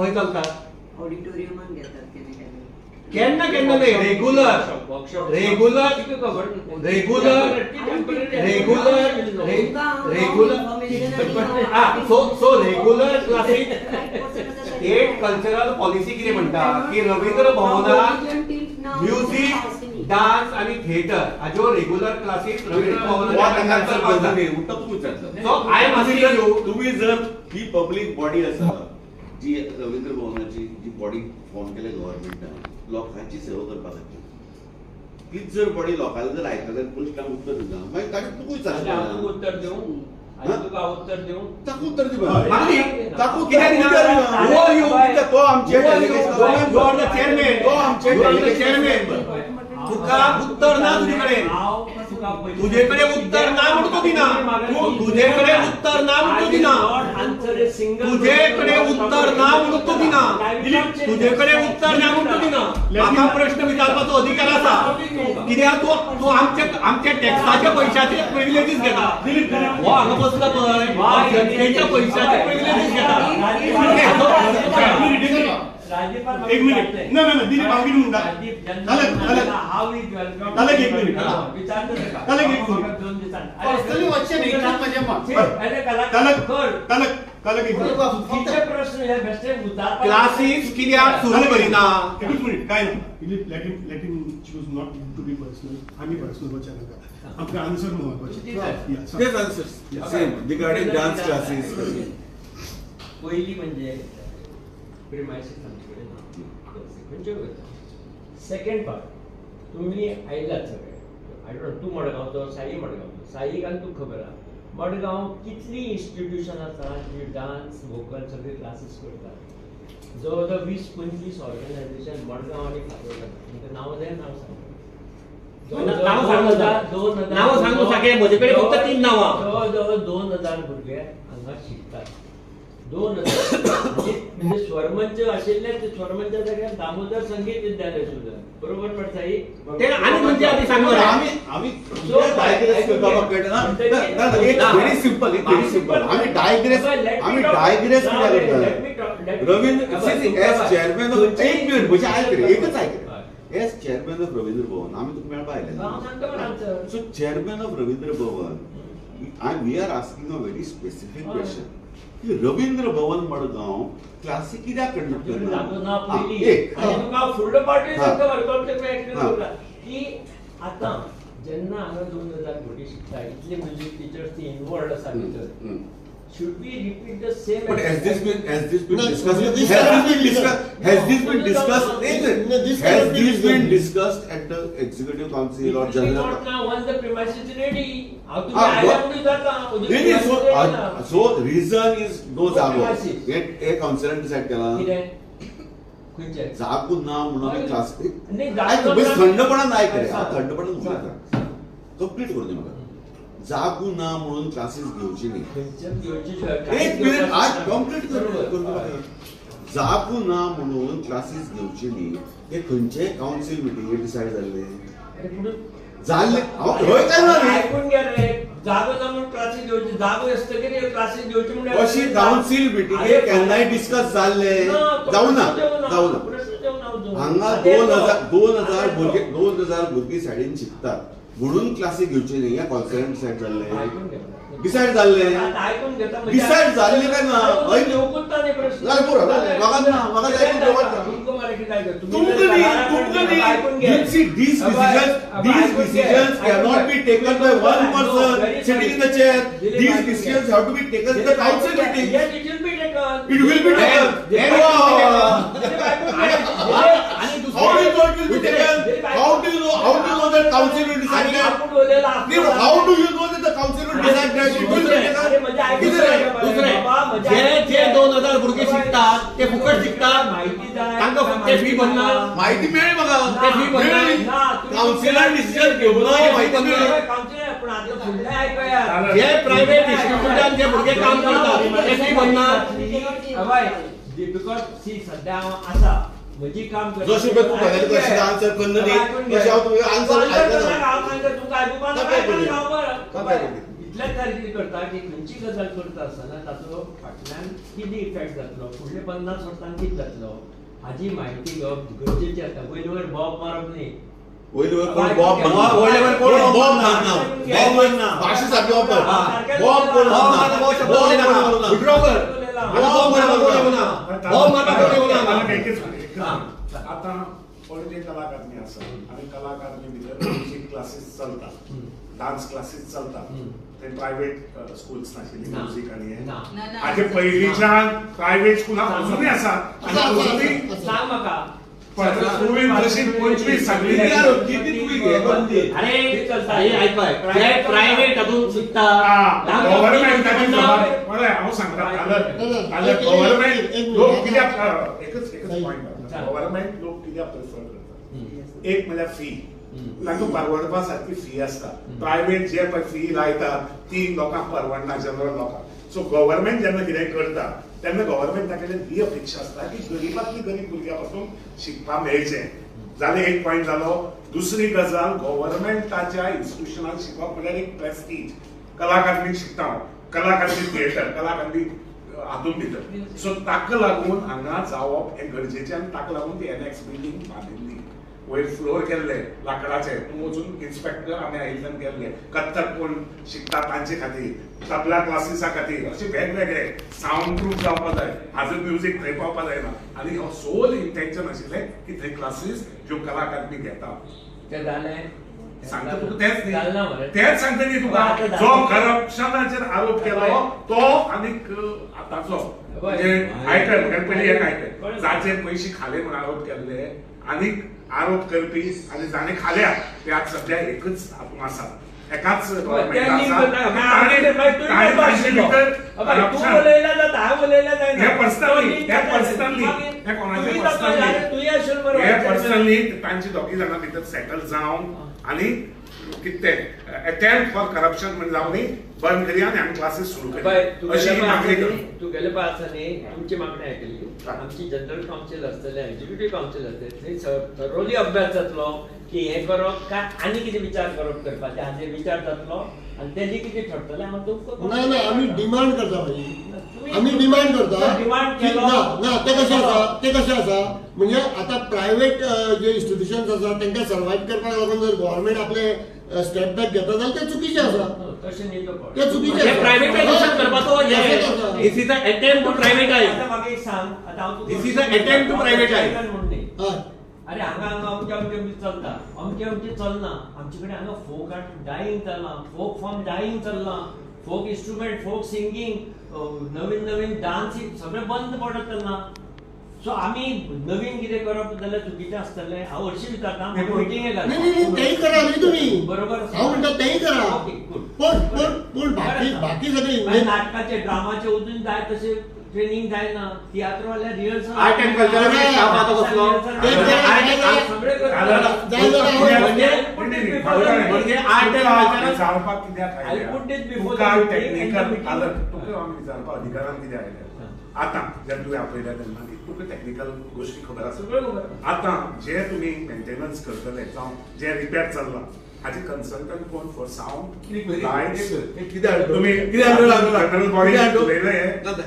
खंय चलता ऑडिटोरियमान घेतात केन्ना केन्ना नाही regular regular regular so regular classic state cultural policy कितें म्हणटा की रवींद्र भवनात म्युझिक डान्स आणि थिएटर हाज्यो रेग्युलर क्लासीक रवींद्र भवनात so I am asking you तुम्ही जर ही पब्लिक बॉडी आसा जी रवींद्र भवनाची जी बॉडी फॉर्म केल्या गव्हर्नमेंटान लोकांची सेवा करपाक तीच जर बॉडी लोकांना जर आयकल्यार प्रश्नाक उत्तर दिना मागीर ताका तुकूय चालता उत्तर देऊ तुका उत्तर देऊ ताका उत्तर दिवं ताका कित्याक तो आमचे चेअरमॅन तो आमचे चेअरमॅन तुका उत्तर ना तुझे कडेन उत्तर ना म्हणून तो दिना तुझे कडेन उत्तर ना म्हणून तो दिना तुझे कडेन उत्तर ना म्हणून तो दिना तुझे कडेन उत्तर ना म्हणून तो दिना म्हाका प्रश्न विचारपाचो अधिकार आसा कित्याक तू आमच्या टॅक्साच्या पैशाचे प्रिव्हिलेजीस घेता हो हांगा बसला पळय जनतेच्या पैशाचे प्रिव्हिलेजीस घेता एक मिनिट ना ना दिलीप मागीर म्हणटा हाऊ इज वेलकम अलग एक मिनिट अलग एक मिनिट पर्सनली वच्चे नाही माझ्या माग अरे कलक एक किती प्रश्न हे बेस्टे उतार क्लासेस कित्याक सुरू करिना एकच मिनिट काय ना Dilip let him choose not to be personal आम्ही पर्सनल वच्चे नका आमका आन्सर महत्वाचे तेच answer same regarding dance classes पहिली म्हणजे प्रिमायसिस आमच्याकडे ना सेकंड पार्ट तुम्ही आयलात सगळे आय डोंट तू मडगावचो साई मडगावचो साईक आनी तू खबर आहा मडगाव कितली इन्स्टिट्यूशन आसा जी डान्स वोकल सगळे क्लासेस करतात जवळ 20-25 ऑर्गनायझेशन मडगाव आणि फातोर्डा नाव जाय नाव सांगू सगळे म्हजे कडेन फक्त 3 नांवां जवळ 2000 भुरगे हांगा शिकतात 2000 म्हणजे स्वरमंच आशिल्ले ते स्वरमंचा जाग्यार दामोदर संगीत विद्यालय सुद्धा बरोबर पडसाई ते आणि म्हणजे आधी सांगू आम्ही डायग्रेस करपाक कळटा ना एक व्हेरी सिंपल आम्ही डायग्रेस करता रवींद्र एस चेअरमॅन ऑफ एक मिनिट म्हणजे एकच as chairman of Ravindra Bhavan आम्ही तुका मेळपा आयले so chairman of Ravindra Bhavan we are asking a very specific question की रवींद्र भवन मडगाव क्लासिक कित्याक कंडक्ट करना फुडलो पार्टी की आता जेन्ना हांगा 2000 भुरगीं शिकता इतले म्युझिक टीचर्स ती इन्वॉल्वड आसा भितर should we repeat the same but has this been discussed at the executive council or general now once the premise is ready how to so reason is no जागो एक counsellor decide केला जागो ना म्हणून class थंडपणा नाही करे थंडपणा complete करू दे म्हाका जागू ना म्हणून क्लासेस घेवची नाही एक मिनिट आज कंप्लीट करू जागू ना म्हणून क्लासेस घेवची नाही हे खंयचे काउन्सिल मिटिंगेर डिसाइड जाल्ले होय काय ना ऐकून घ्या रे जागो ना म्हणून क्लासेस घेवची जागो असतकीर क्लासेस घेवची म्हणून अशी काउन्सिल मिटिंगेर केन्नाय डिस्कस जाल्ले जाऊ ना हांगा 2000 भुरगे सायडीन शिकतात म्हणून क्लासेस घेवचे नाही या कॉन्फरन्स डिसाइड जाल्ले डिसाइड जाल्ले काय ना these decisions cannot be taken by one person sitting in the chair. These decisions have to be taken in the council meeting. It will be taken. How do you know it will be taken? How do you know that council will decide that? How do you know that the council will decide that it will be taken? जे 2000 भुरगे शिकतात ते फुकट शिकतात तांकां फक्त fee भरना माहिती मिळेल बघा ते फी भरना काउन्सिलर डिसिजन घेऊन माहिती मिळेल जे प्रायव्हेट इन्स्टिट्यूटात जे भुरगे काम करतात ते फी भरना बिकॉज सी सध्या आसा म्हजी काम करता जशी तू फायनल क्वेश्चन आन्सर करना दी तशी हांव तुका आन्सर तुमका इतल्या तारखेर करता की खंयची गजाल करता आसतना ताचो फाटल्यान कितें इफेक्ट जातलो, फुडले 50 वर्सांनी कितें जातलो हाची म्हायती घेवप गरजेची आसता. वयर वयर बोब मारप न्ही. वयले वयर कोण बॉब मारना. बॉब मारना. बॉब मारना. भाषा सारकी वापर. बॉब कोण मारना. विड्रॉ कर. बॉब मारना कोणी म्हणा. मला एकच आता पयले कलाकारांनी आसा आनी कलाकारांनी भितर म्युझिक क्लासीस चलतात, डान्स क्लासीस चलतात. ते प्रायव्हेट स्कूल्स नाशिल्ली म्युझिक आनी हे हाचे पयलींच्यान प्रायव्हेट स्कुलां अजुनूय आसा आनी अजुनूय सांग म्हाका. तुवें जशी 25 सांगली किती तुम्ही घे अरे चलता प्रायव्हेट हातून शिकता. गव्हर्नमेंटाची हांव सांगता जाल्यार गव्हर्नमेंट लोक कित्याक एकच पॉयंट गव्हर्नमेंट लोक कित्याक प्रिफर करतात. एक म्हणल्यार फी, तांकां परवडपा सारकी फी आसता. प्रायव्हेट जे पळय फी लायतात ती लोकांक परवडना, जनरल लोकांक. सो गव्हर्नमेंट जेन्ना कितें करता तेन्ना गव्हर्नमेंटा कडल्यान ही अपेक्षा आसता की गरीबांतली गरीब भुरग्यां पासून शिकपाक मेळचें. जालें एक पॉयंट जालो. दुसरी गजाल गव्हर्नमेंटाच्या इन्स्टिट्युशनांत शिकप म्हणल्यार एक प्रेस्टीज. कलाकारांनी शिकता हांव, कलाकारांनी थिएटर, कलाकारांनी हातूंत भितर. सो ताका लागून हांगा जावप हें गरजेचें आनी ताका लागून ती एनएक्स बिल्डींग बांदिल्ली. वयर फ्लोर केल्ले लाकडाचे. तूं वचून इन्स्पेक्टर आमी आयिल्ल्यान गेल्ले. कथ्थक कोण शिकता तांचे खातीर, तबला क्लासीसा खातीर अशे वेगवेगळे. सावंड प्रूफ जावपा जाय, हाजो म्युझिक थंय पावपा जायना. आनी हो सोल इंटेन्शन आशिल्लें की थंय क्लासीस ज्यो कलाकारांनी घेता. तें जालें. सांगता तुका तेच न्ही. जालना मरे. तेच सांगता न्ही तुका. जो करप्शनाचेर आरोप केलो तो आनीक आतांचो म्हणजे आयकय म्हाका पयलीं एक आयकय. जाचेर पयशे खाले म्हूण आरोप केल्ले आनीक आरोप करपी आनी जाणे खाल्या ते आज सध्या एकच हातूंत आसा. एकाच गव्हर्नमेंट तांची दोगी जाणां भितर सेटल जावन आनी कितें अटेम्प्ट फॉर करप्शन म्हणजे जावन न्ही बंद करी आनी आमी क्लासीस सुरू करी अशी मागणी करूं. तुगेले पळय आसा न्ही तुमची मागणी आयकली. आमची जनरल कावन्सील आसतले, एक्झिक्युटीव कावन्सील आसतले, थंय थरोली अभ्यास जातलो की हें करप काय आनी कितें विचार करपाचे हाचे विचार जातलो आनी तेजे कितें ठरतलें हांव तुमकां. नाही आम्ही डिमांड करता भाई. आम्ही डिमांड करता. डिमांड केलो ना ते कशें आसा म्हणजे आता प्रायव्हेट जे इन्स्टिट्युशन्स आसा तांकां सर्वायव्ह करपाक लागून जर गव्हर्नमेंट आपले स्टेप बॅक घेता जाल्यार ते चुकीचें आसा. तशें न्ही तो ते चुकीचें आसा. प्रायव्हेटायझेशन करपाचो हे दिस इज अ अटेम्प्ट टू प्रायव्हेटायझ. आतां म्हाका एक सांग. आतां हांव तुका दिस इज अ अटेम्प्ट टू प्रायव्हेटायझ. हय. अरे हांगा अमकें चलता, अमकें चलना. आमचे कडेन हांगा फोक आर्ट डायिंग चलना, फोक फॉर्म डायिंग चलना, फोक इन्स्ट्रुमेंट, फोक सिंगींग, नवीन नवीन डान्स सगळें बंद पडत चलना. सो आमी नवीन कितें करप जाल्यार चुकीचें आसतलें. हांव हरशीं विचारता मिटिंगे नाही तेही करा न्ही तुम्ही. बरोबर. हांव म्हणटा तेही करा. Okay good. पण बाकी सगळे नाटकाचे ड्रामाचे अजून जाय तशें ट्रेनिंग जायना. तियात्र वाल्या rehearsal art and cultural staff आता कसलो म्हणजे आर्ट अँड जावपाक कित्याक टेक्निकल तुका आमी विचारपा अधिकारान कितें आयल्या. आतां जेन्ना तुवें आपयल्या तेन्ना तुका टेक्निकल गोश्टी खबर आसा. आतां जे तुमी मेंटेनन्स करतले जावं जे रिपेर चल्लां हाजे कन्सल्टंट कोण फॉर सावंड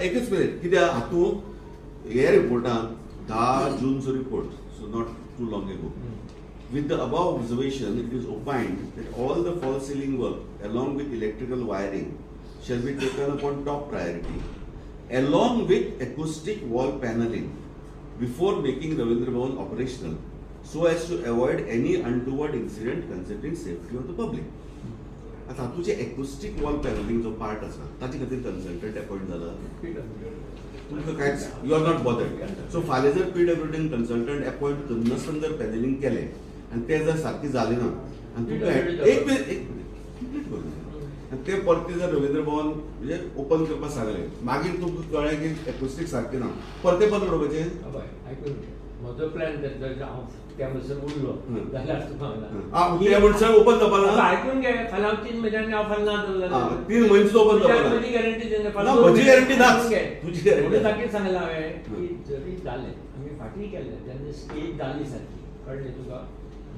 एकच मिनिट कित्याक हातूंत हे रिपोर्टान 10 जूनचो report so not too long ago. With the above observation, it is opined that all the false ceiling work along with electrical wiring shall be taken upon top priority, along with acoustic wall paneling before making Ravindra Bhavan operational, so as to avoid any untoward incident concerning safety of the public. आता तुझे acoustic wall paneling जो part आसा ताचे खातीर consultant appoint जाला. तुमकां कांयच you are not bothered. So फाल्यां जर PWDन कन्सल्टंट अपॉइंट करनासतना जर पॅनलिंग केलें आनी तें जर सारकें जालें ना आनी तुमकां एक मिनिट कंप्लीट करूं ते परते जर रवींद्र भवन म्हणजे ओपन करपाक सांगलें मागीर तुमकां कळ्ळें की acoustic सारकें ना परते बंद उडोवपाचें. आयकून म्हजो प्लॅन हांव त्या म्हणसर उरलो जाल्यार तुका त्या म्हणसर ओपन जावपाक ना. आयकून घे फाल्यां 3 म्हयन्यांनी हांव फाल्यां ना 3 म्हयने ओपन जावपाक ना. म्हजी गॅरंटी ना म्हजी गॅरंटी ना. तुजी गॅरंटी ताकी सांगलां हांवें की जरी जालें आमी फाटीं केलें तेन्ना स्टेज जाली सारकी कळ्ळें तुका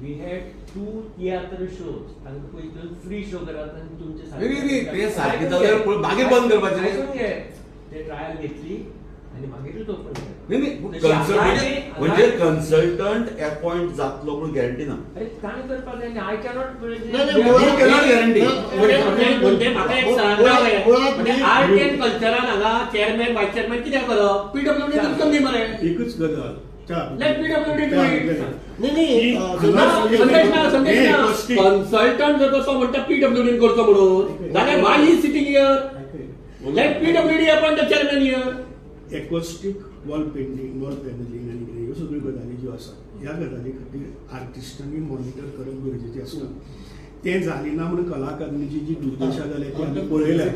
वी हॅड 2 थिएटर शोज तांकां पयलीं फ्री शो करात आनी तुमचे नाही, ते सारखे जाल्यार पळय, मागीर बंद करपाचें. आयकून घे. ते ट्रायल घेतली आनी मागीरूच ओपन केली. नाही, म्हणजे कन्सल्टंट अपॉइंट जातलो पूण गॅरंटी ना. अरे काय करपाक जाय आय कॅनॉट नाही, मुळात- cannot guarantee. म्हणजे म्हाका एक सांग म्हणजे आर्ट एंड कल्चरान हांगा चेअरमॅन वायस चेअरमॅन कित्याक करप पीडब्ल्यूडी कमी मरे एकच गजाल लेट पीडब्ल्यूडी नाही, कन्सल्टंट जर तसो म्हणटा पीडब्ल्यूडी करचो म्हणून जाल्यार why he sitting here let PWD appoint the chairman here acoustic wall painting wall panelling आनी कितें ह्यो सगळ्यो गजाली ज्यो आसा ह्या गजाली खातीर आर्टिस्टांनी मॉनिटर करप गरजेचें आसता. तें जाली ना म्हणून कला अकादमीची जी दुर्दशा जाल्या ती आमी पळयल्या.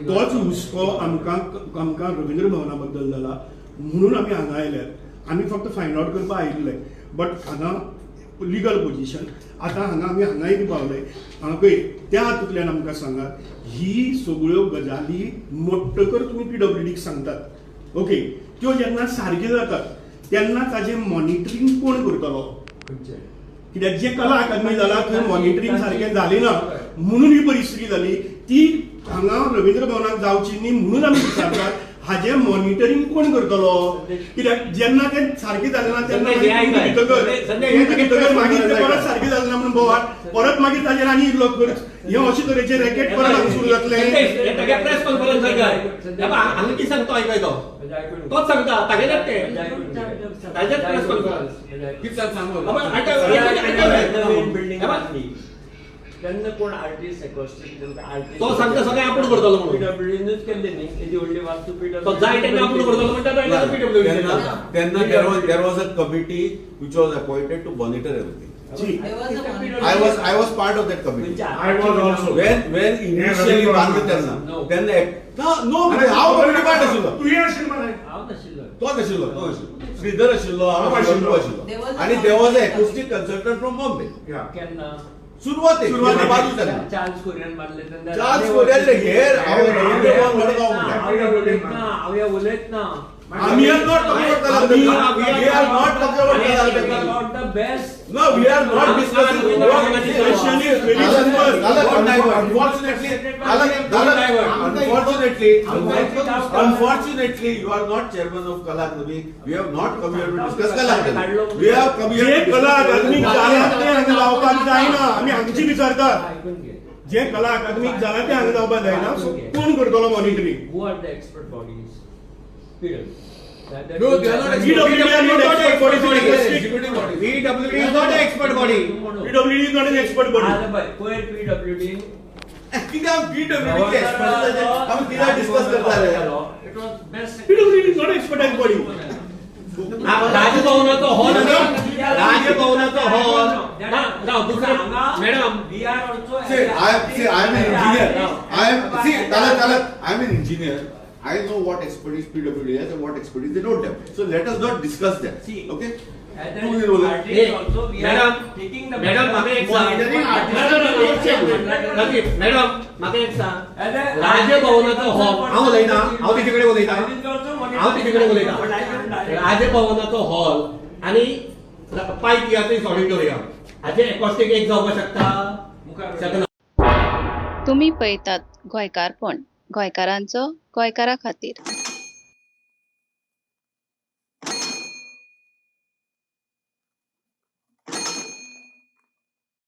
तोच हुस्को आमकां रवींद्र भवना बद्दल जाला म्हणून आमी हांगा आयल्यात. आमी फक्त फायंड आउट करपाक आयिल्ले बट हांगा लिगल पोजिशन आतां आमी हांगा एक पावले हांगा पळय त्या हातूंतल्यान आमकां सांगात ही सगळ्यो गजाली मोट्टकर तुमी पीडब्ल्यूडीक सांगतात ओके त्यो जेन्ना सारक्यो जातात तेन्ना ताजें मॉनिटरींग कोण करतलो कित्याक जे कला अकादमी जाला थंय मॉनिटरींग सारकें जालें ना म्हणून ही परिस्थिती जाली ती हांगा रवींद्र भवनाक जावची न्ही म्हणून आमी विचारतात हाजें मॉनिटरींग कोण करतलो कित्याक जेन्ना तें सारकें जालें ना तेन्ना मागीर तें परत सारकें जालें ना म्हणून बोवात परत मागीर ताजेर आनी इल्लो खर्च हे अशे तरेचे रॅकेट परत हांगा सुरू जातलें. प्रेस कॉन्फरन्स हांगा कितें सांगतो आयकयतो तोच सांगता तागेलेच ते ताजेच प्रेस कॉन्फरन्स कितें सांगू तेन्ना कोण आर्टिस्ट एक्वस्टीक आर्टिस्ट तो सांगता सगळें आपूण करतलो म्हणून पीडब्ल्यूडीनूच केल्ले न्ही तेजी व्हडली वास्तू तो जाय तेन्ना आपूण करतलो म्हणटा तो PWD Then there was a committee which was appointed to monitor everything. I was part of that committee. I was also. When initially बांधलं त्यांना no how committee part आशिल्लो तुवें आशिल्लो मरे हांव नाशिल्लो तो नाशिल्लो श्रीधर आशिल्लो हांव आशिल्लो आणि there was an acoustic consultant from Bombay. केन्ना सुरुवात बाजू जाली चार्ल्स कोरियन बांदले तेन्ना चार्ल्स कोरियन हेर हांव रवींद्र भवन वडगांव म्हणटा हांव उलयत ना आम्ही are not talking about Kala Akademi. We are not talking about Kala Akademi. about the best. No, we are not discussing. question is very simple. Unfortunately, you are not chairman of Kala Akademi. We have not come here to discuss Kala Akademi. We have come here जे to कला discuss अकादमीक जाला ते हांगा जावपाक जायना आमी हांगची विचारतात आयकून घे. जे कला अकादमीक जाला ते हांगा जावपाक जायना सो कोण करतलो monitoring Who are the expert bodies? Period. No, they are not PWD are not expert body. PWD is not an expert body. PWD is not an expert body. Where PWD? किती PWD चे experts आहेत, आम्ही किती discuss करणार आहे. It was best. PWD is not an expertise body. राजभवनाचो hall राजभवनाचो hall दुसरा madam We are also. I am an engineer. I am an engineer. I know what expertise PWD has and what expertise they don't have. So let us not discuss that. See. Okay? As Who will roll it? artists also we are Madam, taking the. Madam म्हाका एक सांग madam म्हाका एक सांग राजभवनाचो hall हांव उलयतां हांव तेजे कडेन उलयतां हांव तेजे कडेन उलयतां राजभवनाचो हॉल आनी पायप तियात्रीस ऑडिटोरियम हाचे एकॉस्टीक एक जावपाक शकता तुम्ही पळयतात गोंयकारपण गोंयकारांचो गोंयकारा खातीर.